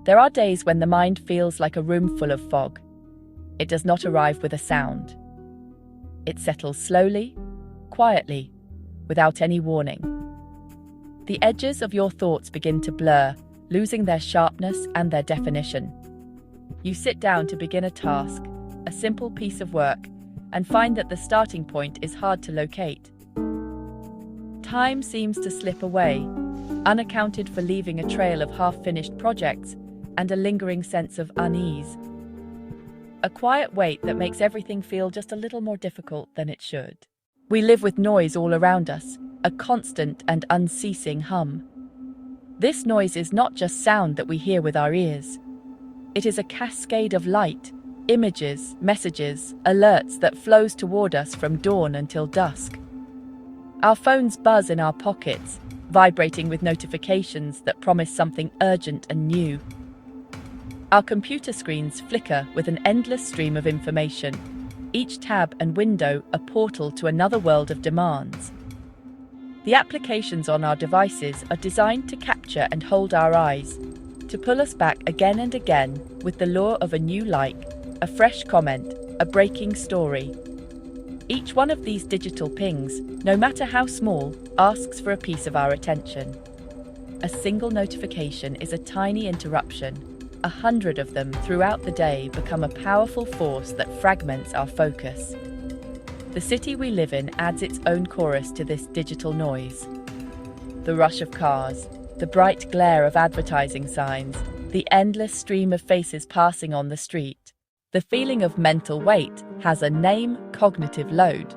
There are days when the mind feels like a room full of fog. It does not arrive with a sound. It settles slowly, quietly, without any warning. The edges of your thoughts begin to blur, losing their sharpness and their definition. You sit down to begin a task, a simple piece of work, and find that the starting point is hard to locate. Time seems to slip away, unaccounted for, leaving a trail of half-finished projects and a lingering sense of unease. A quiet weight that makes everything feel just a little more difficult than it should. We live with noise all around us, a constant and unceasing hum. This noise is not just sound that we hear with our ears. It is a cascade of light, images, messages, alerts that flows toward us from dawn until dusk. Our phones buzz in our pockets, vibrating with notifications that promise something urgent and new. Our computer screens flicker with an endless stream of information, each tab and window a portal to another world of demands. The applications on our devices are designed to capture and hold our eyes, to pull us back again and again with the lure of a new like, a fresh comment, a breaking story. Each one of these digital pings, no matter how small, asks for a piece of our attention. A single notification is a tiny interruption. 100 of them throughout the day become a powerful force that fragments our focus. The city we live in adds its own chorus to this digital noise. The rush of cars, the bright glare of advertising signs, the endless stream of faces passing on the street. The feeling of mental weight has a name: cognitive load.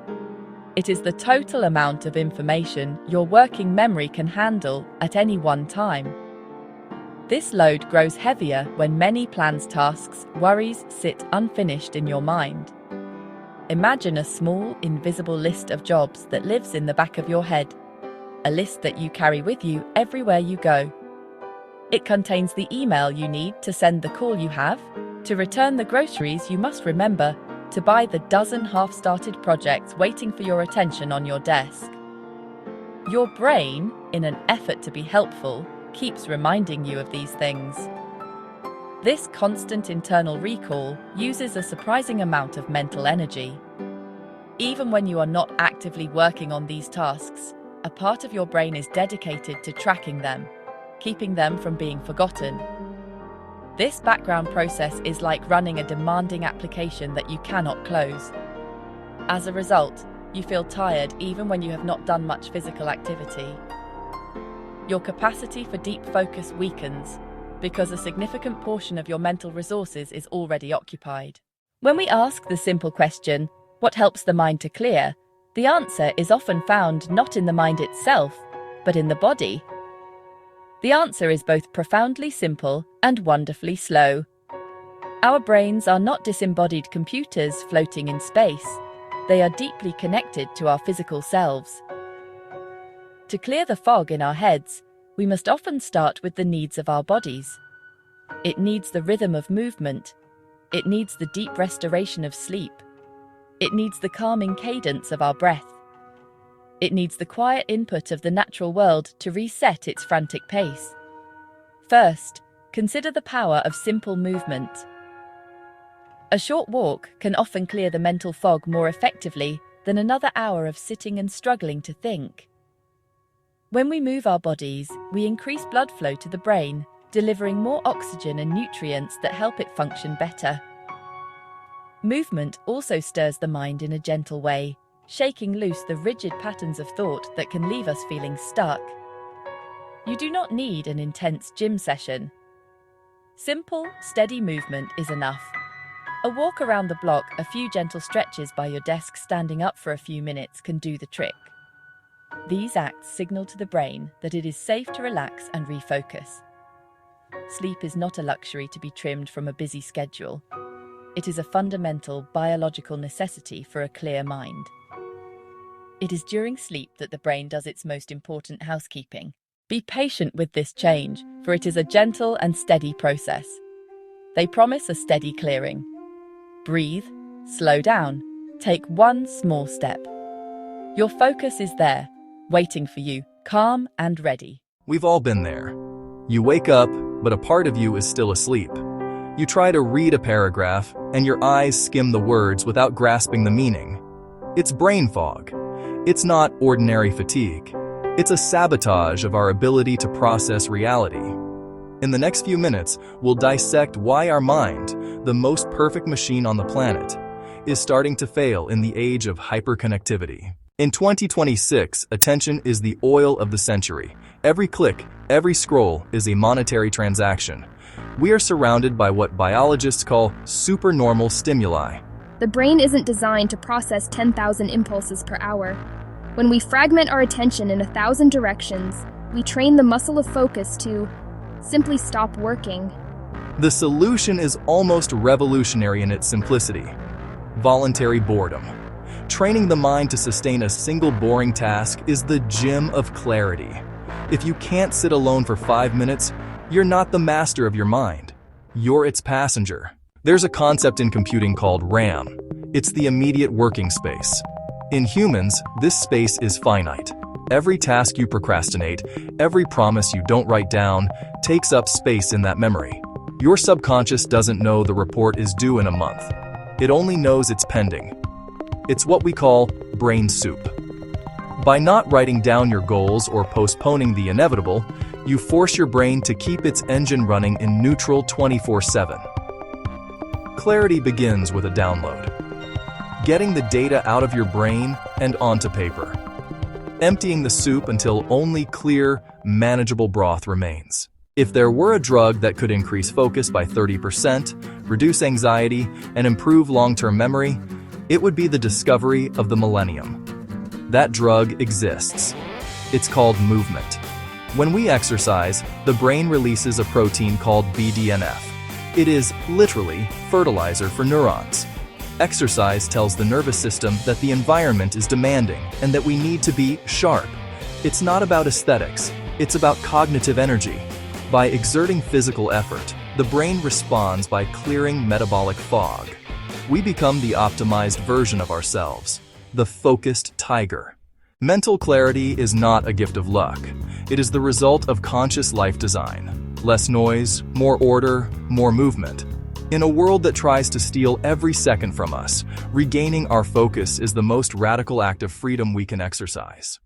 It is the total amount of information your working memory can handle at any one time. This load grows heavier when many planned tasks, worries sit unfinished in your mind. Imagine a small, invisible list of jobs that lives in the back of your head, a list that you carry with you everywhere you go. It contains the email you need to send the call you have, to return the groceries you must remember, to buy the dozen half-started projects waiting for your attention on your desk. Your brain, in an effort to be helpful, keeps reminding you of these things. This constant internal recall uses a surprising amount of mental energy. Even when you are not actively working on these tasks, a part of your brain is dedicated to tracking them, keeping them from being forgotten. This background process is like running a demanding application that you cannot close. As a result, you feel tired even when you have not done much physical activity. Your capacity for deep focus weakens because a significant portion of your mental resources is already occupied. When we ask the simple question, what helps the mind to clear, the answer is often found not in the mind itself, but in the body. The answer is both profoundly simple and wonderfully slow. Our brains are not disembodied computers floating in space. They are deeply connected to our physical selves. To clear the fog in our heads, we must often start with the needs of our bodies. It needs the rhythm of movement. It needs the deep restoration of sleep. It needs the calming cadence of our breath. It needs the quiet input of the natural world to reset its frantic pace. First, consider the power of simple movement. A short walk can often clear the mental fog more effectively than another hour of sitting and struggling to think. When we move our bodies, we increase blood flow to the brain, delivering more oxygen and nutrients that help it function better. Movement also stirs the mind in a gentle way, shaking loose the rigid patterns of thought that can leave us feeling stuck. You do not need an intense gym session. Simple, steady movement is enough. A walk around the block, a few gentle stretches by your desk, standing up for a few minutes can do the trick. These acts signal to the brain that it is safe to relax and refocus. Sleep is not a luxury to be trimmed from a busy schedule. It is a fundamental biological necessity for a clear mind. It is during sleep that the brain does its most important housekeeping. Be patient with this change, for it is a gentle and steady process. They promise a steady clearing. Breathe, slow down, take one small step. Your focus is there, waiting for you, calm and ready. We've all been there. You wake up, but a part of you is still asleep. You try to read a paragraph, and your eyes skim the words without grasping the meaning. It's brain fog. It's not ordinary fatigue. It's a sabotage of our ability to process reality. In the next few minutes, we'll dissect why our mind, the most perfect machine on the planet, is starting to fail in the age of hyperconnectivity. In 2026, attention is the oil of the century. Every click, every scroll is a monetary transaction. We are surrounded by what biologists call supernormal stimuli. The brain isn't designed to process 10,000 impulses per hour. When we fragment our attention in 1,000 directions, we train the muscle of focus to simply stop working. The solution is almost revolutionary in its simplicity. Voluntary boredom. Training the mind to sustain a single boring task is the gym of clarity. If you can't sit alone for 5 minutes, you're not the master of your mind. You're its passenger. There's a concept in computing called RAM. It's the immediate working space. In humans, this space is finite. Every task you procrastinate, every promise you don't write down, takes up space in that memory. Your subconscious doesn't know the report is due in a month. It only knows it's pending. It's what we call brain soup. By not writing down your goals or postponing the inevitable, you force your brain to keep its engine running in neutral 24/7. Clarity begins with a download. Getting the data out of your brain and onto paper. Emptying the soup until only clear, manageable broth remains. If there were a drug that could increase focus by 30%, reduce anxiety, and improve long-term memory, it would be the discovery of the millennium. That drug exists. It's called movement. When we exercise, the brain releases a protein called BDNF. It is literally fertilizer for neurons. Exercise tells the nervous system that the environment is demanding and that we need to be sharp. It's not about aesthetics, it's about cognitive energy. By exerting physical effort, the brain responds by clearing metabolic fog. We become the optimized version of ourselves, the focused tiger. Mental clarity is not a gift of luck. It is the result of conscious life design. Less noise, more order, more movement. In a world that tries to steal every second from us, regaining our focus is the most radical act of freedom we can exercise.